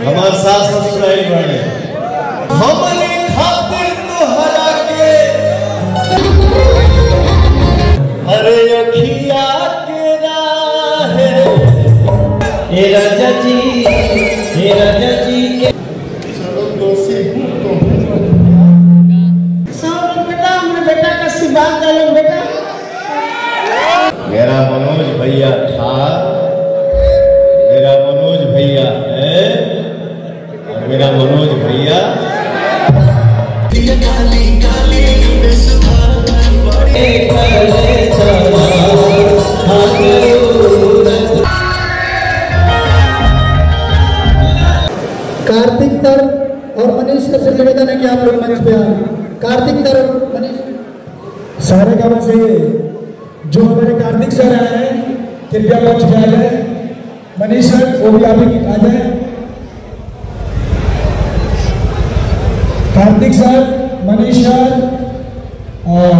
हमारे साथ ससुराल बने हमने खातिर तो हरा के हरे अखिया के राहे हे राजा जी के दोषी तो सब बेटा हमने बेटा का सिबात डालो बेटा। मेरा मनोज भैया था, मेरा मनोज भैया है और मेरा मनोज भैया कार्तिक सर और मनीष सर से निवेदन है कि आप लोग मंच पे आए। कार्तिक सर और मनीष सारे गाँव से जो हमारे कार्तिक सर आए हैं कृपया मंच पे आ जाए। मनीष सर वो भी आप आ जाए। कार्तिक सर, मनीष सर और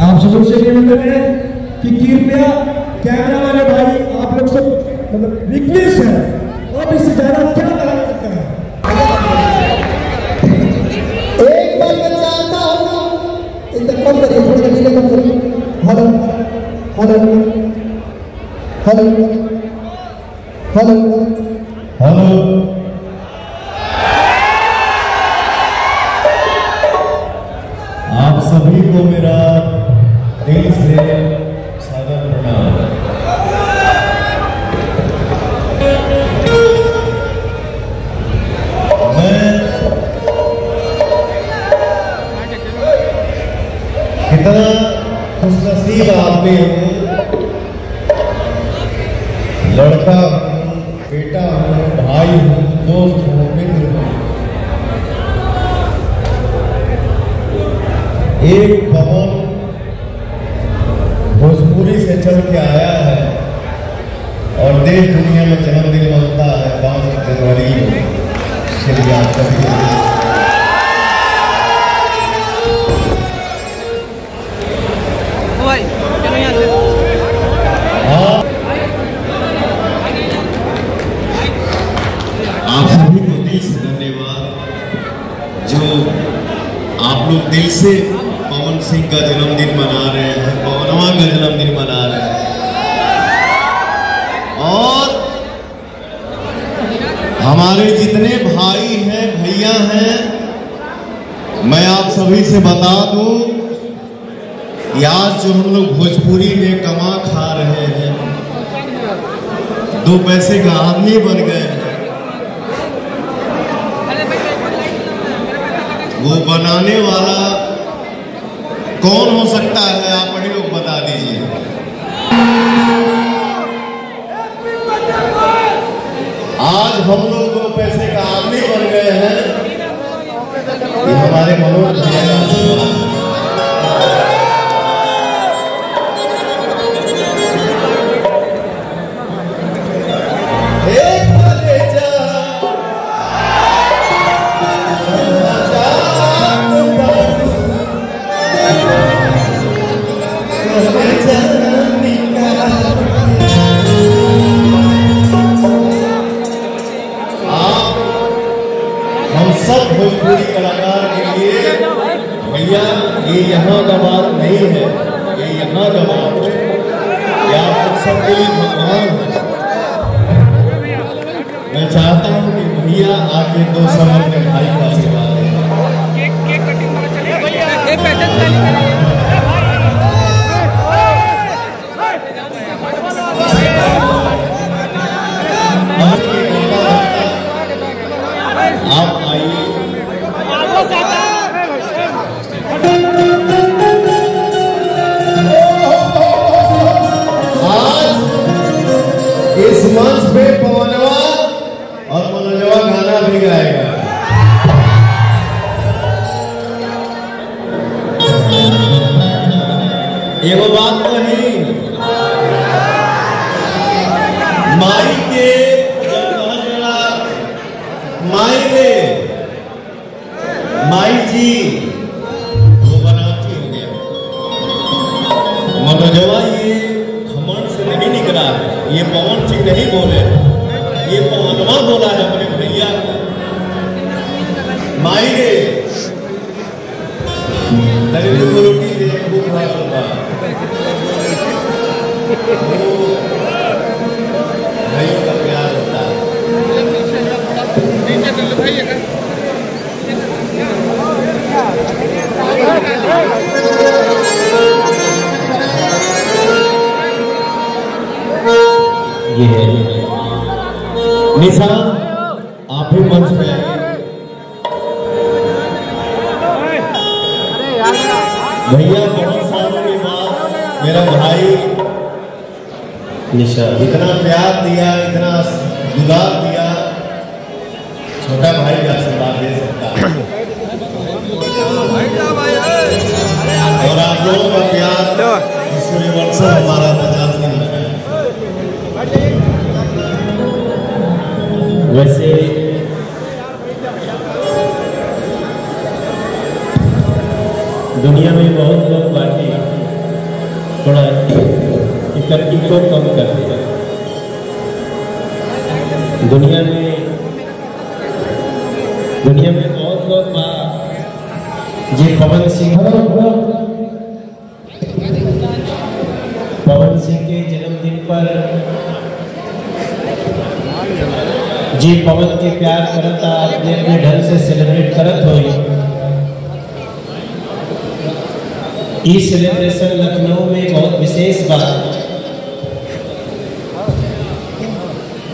आप सबों से निवेदन है कि कृपया कैमरा वाले भाई आप लोग सब मतलब रिक्वेस्ट है और इससे ज्यादा क्या करा सकते हैं। एक बार मैं चाहता हूँ इधर कम करिए, थोड़ा नीले कम करिए। Hello hello hello hello hello आप सभी को मेरा दिल से सादर प्रणाम। मैं कितना खुशनसीब आदमी हूँ, लड़का हूँ, बेटा हूँ, भाई हूँ, दोस्त हूँ, मित्र हूँ। एक पवन भोजपुरी से चल के आया है और देश दुनिया में जन्मदिन मनता है 5 जनवरी को। चलिए आप सभी आप सभी को दिल से धन्यवाद जो आप लोग दिल से पवन सिंह का जन्मदिन मना रहे हैं, पवनवा का जन्मदिन मना रहे हैं। और हमारे जितने भाई हैं, भैया हैं, मैं आप सभी से बता दूं कि आज जो हम लोग भोजपुरी में कमा खा रहे हैं, 2 पैसे का आदमी बन गए हैं, वो बनाने वाला कौन हो सकता है? आप ही लोग बता दीजिए। आज हम लोग 2 पैसे का आदमी बन गए हैं, ये हमारे मनोज भैया का आशीर्वाद है। हम सब भोजपुरी कलाकार के लिए भैया ये यहाँ का बात नहीं है, ये यहाँ का बात है, ये आप सबके लिए भगवान है। मैं चाहता हूँ कि भैया आगे 2 समय में भाई का आशीर्वाद है। आप आइए। आज इस मंच पे पवनवा और मनोजवा गाना भी गाएगा। एगो बात कही, ये पवन सिंह नहीं बोले, ये पवनवा बोला है अपने भैया माई रे दरिद्र को रोटी दे खूब भाई भाइयों का प्यार होता है। ये है निशान, आप भी मंच पे आइए। भैया बहुत सालों के बाद मेरा भाई निशान इतना प्यार दिया, इतना दुलार दिया, छोटा भाई भी आशीर्वाद दे सकता है। और आप लोगों का प्यार सूर्यवंशम हमारा 50 दिन लगा। वैसे दुनिया में बहुत लोग बाकी थोड़ा इको कम कर दिया। दुनिया में बहुत लोग जी पवन सिंह के जन्मदिन पर जी पवन के प्यार करता अपने अपने ढंग से सेलिब्रेट करत हुई। ई सेलिब्रेशन लखनऊ में बहुत विशेष बात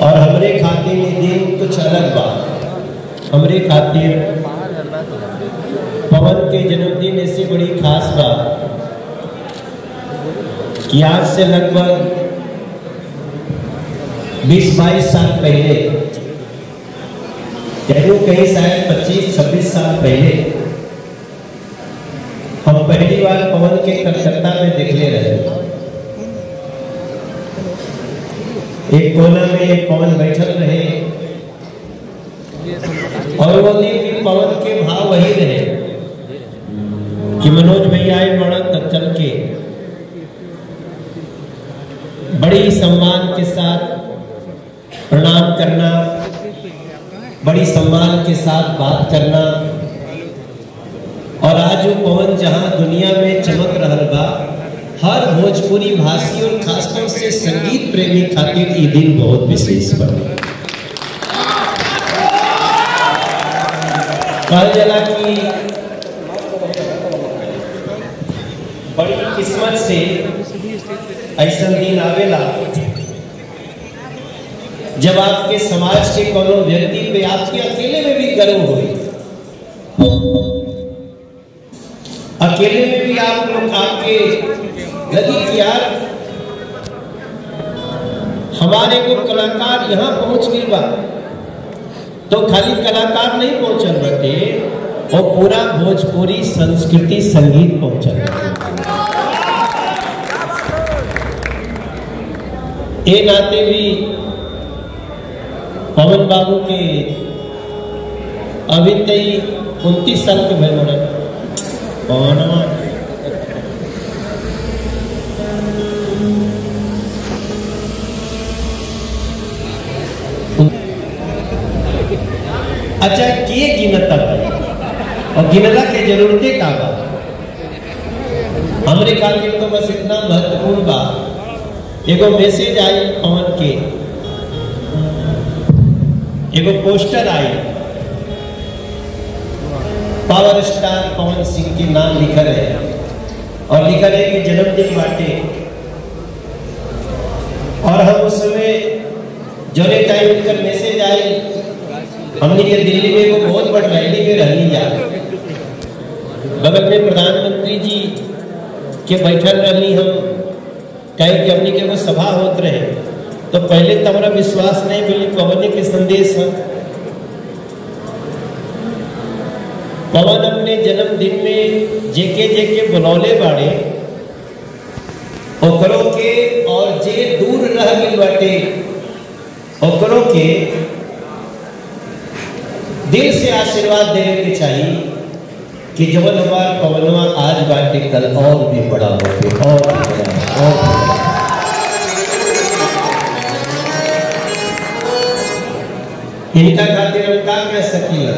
और हमरे खातिर में दिन कुछ अलग बात। हमरे खातिर पवन के जन्मदिन ऐसी बड़ी खास बात कि आज से लगभग 20-22 साल पहले, कहीं शायद 25-26 साल पहले हम पहली बार पवन के कलकत्ता में देखले रहे। एक कोना में पवन बैठल रहे और वो दिन भी पवन के भाव वही रहे कि मनोज भैया आए बड़ा चल के बड़ी सम्मान के साथ प्रणाम करना, बड़ी सम्मान के साथ बात करना। और आज वो पवन जहां दुनिया में चमक रहा बा, हर भोजपुरी भाषी और खासतौर से संगीत प्रेमी खातिर ये दिन बहुत विशेष बने। कहा जाला कि बड़ी किस्मत से ऐसा दिन आवेला जब आपके समाज के कोनो व्यक्ति पे आपके अकेले में भी गर्व होई, अकेले में भी आप लोग आपके लगी कि यार हमारे को कलाकार यहाँ पहुंच गई बा। तो खाली कलाकार नहीं पहुंचल बटे, वो पूरा भोजपुरी संस्कृति संगीत पहुंचल। ए नाते भी पवन बाबू के अभी तई 29 साल के भाई बने पवनवा अच्छा किए गिनता और गिनला के जरूरते का बा। हमरे खातिर तो बस इतना महत्वपूर्ण बा, एगो मैसेज आई पवन के, एगो पोस्टर आई, पावर स्टार पवन सिंह के नाम लिखा है और लिखा है कि जन्मदिन बाटे। और हम उसमें जो टाइम उनका मैसेज आई, हमने के दिल्ली में वो बहुत बड़ी रैली में रहनी जा, बगल में प्रधानमंत्री जी के बैठल रहनी। हम कहे कि हमने के वो सभा होत रहे, तो पहले तो हमारा विश्वास नहीं मिली पवन के संदेश है। पवन अपने जन्मदिन में जेके जेके बुलौले बाड़े ओकरों के, और जे दूर रह गई बाटे ओकरों के दिल से आशीर्वाद देने के चाहिए कि जवन हमार पवनवा आज बाटे कल और भी बड़ा होके और भी बड़ा। इनका खातिर हम का कह सकीला।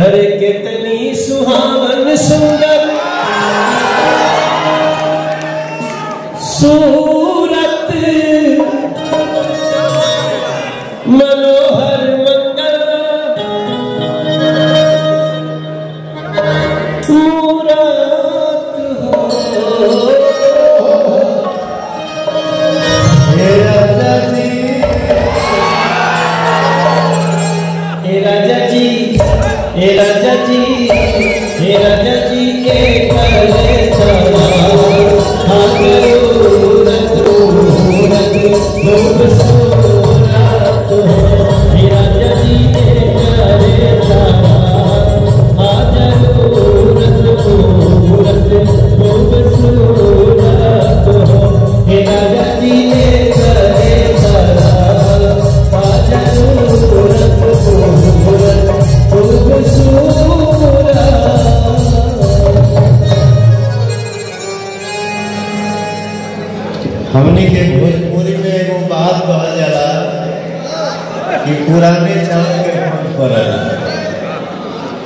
अरे कितनी सुहावन सुंदर सूरत मनोहर मंगल मूरत हो। हे राजा जी, हे राजा जी, हे राजा जी, हे राजा जी के करे चला जरूरत जरूरत खूबसूरत हो। हे राजा जी के करे चला जरूरत जरूरत खूबसूरत हो। हे राजा जी के करे चला जरूरत जरूरत खूबसूरत। हमने के भोजपुरी में एगो बात कहल जाला कि पुराने चावल के फोन पर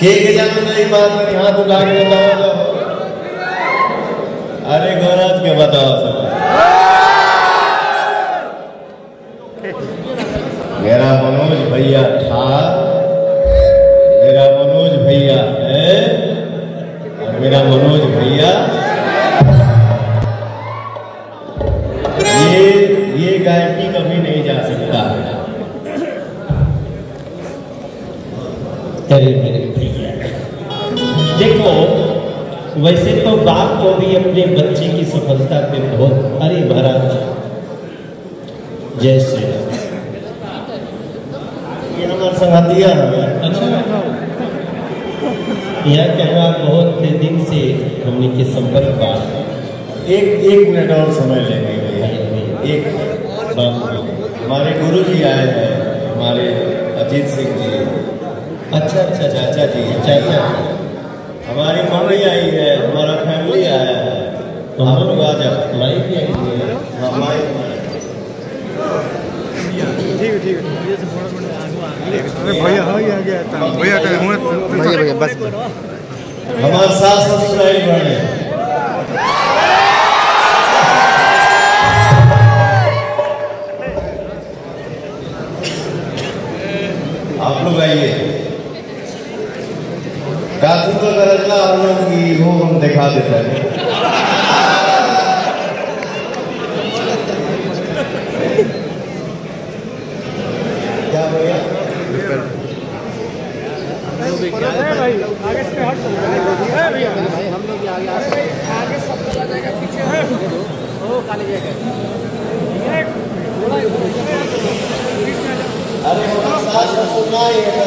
के जानो नहीं बात में हाथ उठा के बताओ। अरे गौराज के बताओ सब। मेरा मनोज भैया था, मेरा मनोज भैया है और मेरा मनोज भैया ये गायकी कभी नहीं जा सकता। अरे मेरे भैया देखो, वैसे तो बाप को भी अपने बच्चे की सफलता पे बहुत, अरे महाराज जय श्री राम। ये हमारे संगतिया है। अच्छा, यह कहना बहुत दिन से हमने के संपर्क बात। एक मिनट और समय लेंगे भैया। एक हमारे गुरु जी आए हैं, हमारे अजीत सिंह जी। अच्छा अच्छा चाचा जी, चाचा हमारी मम्मी आई है, हमारा फैमिली आया है। तो हम लोग आ जाओ। माई भी आई है। हाँ, माई भैया हो गया भैया भैया बस हमारे सास ससुर आई बने। आप लोग आइए। काफी तो करना हम लोग की वो हम दिखा देते हैं। क्या भैया? भाई आगे से हट भाई हम लोग आगे सब चला जाएगा पीछे ओ काले जाएगा। अरे हमारा सास ससुर ना ही है।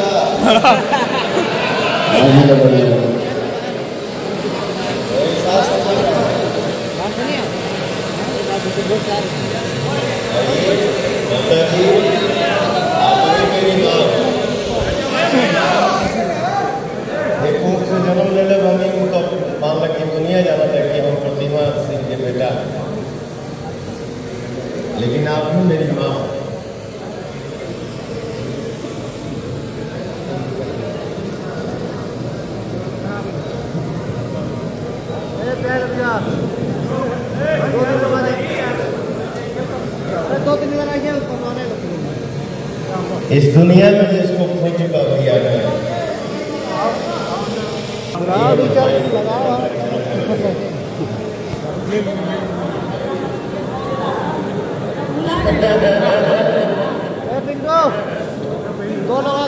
सास ससुर से जन्म ले ले हमें उनका मान लग दुनिया जाना था कि हम प्रतिमा सिंह के बेटा, लेकिन आप ही मेरी माँ। इस दुनिया में जिसको खो चुका भैया है। दो लोग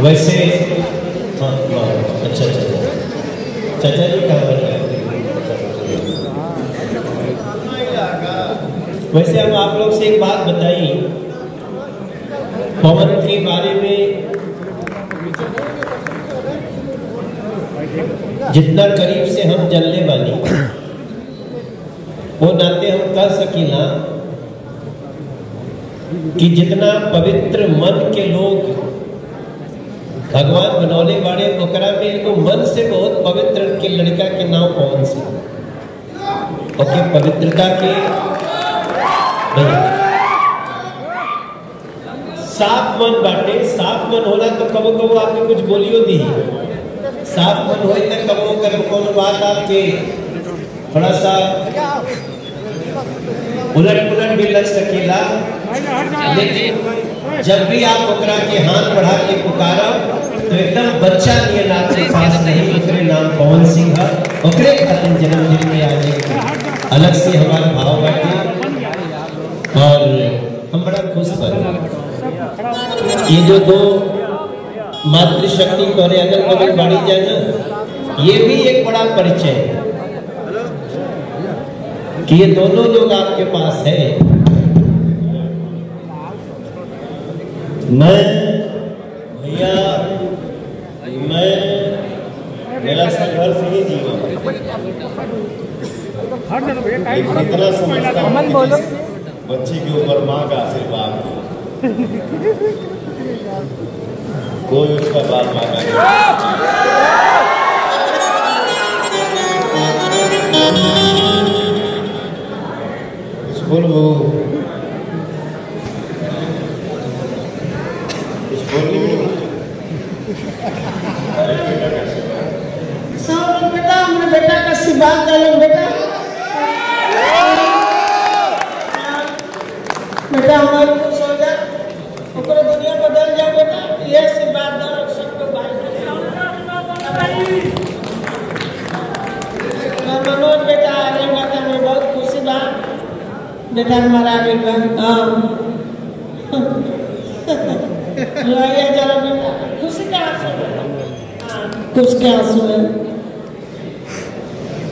वैसे हाँ अच्छा अच्छा चाचा जी कहाँ पर है? वैसे हम आप लोग से एक बात बताई, पवन के बारे में जितना करीब से हम जानले वाली वो नाते हम कर सकीला कि जितना पवित्र मन के लोग भगवान बनौले बाड़े ओकरा में एगो मन से बहुत पवित्र के लड़का के नाम पवन सिंह। ओके, पवित्रता के साफ मन बाटे। साफ मन होला तो कबो कबो आपके कुछ बोलियो दी। साफ मन होए तो कबो कर कोनो बात आपके थोड़ा सा उलट भी लग सकेला, लेकिन जब भी आप ओकरा के हाथ बढ़ा के पुकारा तो एकदम बच्चा नियन आपके पास नहीं, ओकरे नाम पवन सिंह है। ओकरे खातिर जन्मदिन में आज अलग से हमारा भाव बाटे और हम बड़ा खुश बने। ये जो दो मातृशक्ति को अगर कभी बढ़ी जाए ना, ये भी एक बड़ा परिचय है कि ये दोनों लोग आपके पास है। मैं भैया, मैं मेरा संघर्ष ही जीवन इतना समझता हूं कि बच्चे के ऊपर माँ का आशीर्वाद है, कोई उसका बात मांगा स्कूल बेटा हमने बेटा का आशीर्वाद डालो बेटा। बेटा हमारे खुश हो जा, पूरा दुनिया बदल जाए बेटा। ये आशीर्वाद दो सबको मनोज बेटा आगे माता में बहुत खुशी बा बेटा हमारा आगे जरा बेटा खुशी का आंसू, खुश के आंसू है।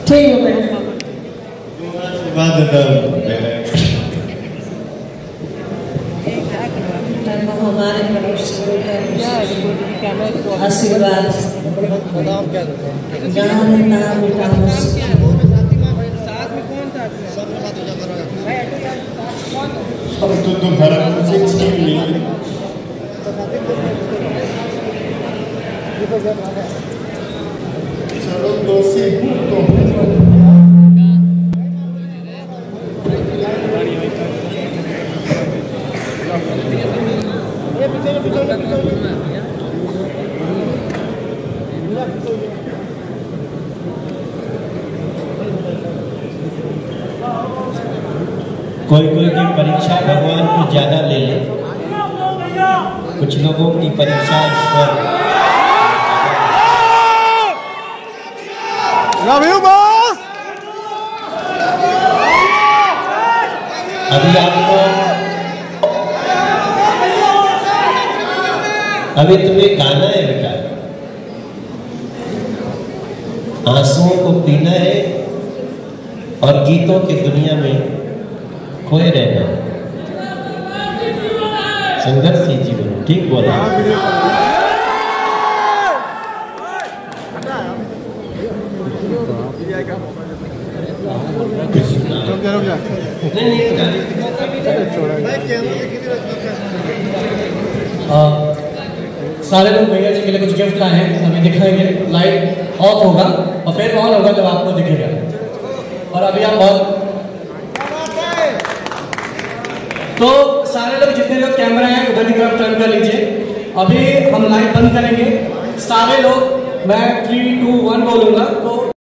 ठीक है बेटा, हमारे आशीर्वाद कोई कोई की परीक्षा भगवान को ज्यादा ले ले, कुछ लोगों की परीक्षा ईश्वर। अभी आपको अभी तुम्हें गाना है बेटा, आंसुओं को पीना है और गीतों की दुनिया में खोए रहना। संघर्ष ही जीवन, ठीक बोला। सारे लोग भैया जी के लिए कुछ गिफ्ट लाए हैं, हमें दिखाएंगे। लाइट ऑफ होगा और फिर ऑन होगा जब आपको दिखेगा। और अभी हम बहुत तो सारे लोग जितने लोग कैमरा हैं उधर की तरफ टर्न कर लीजिए। अभी हम लाइट बंद करेंगे, सारे लोग मैं 3, 2, 1 बोलूंगा तो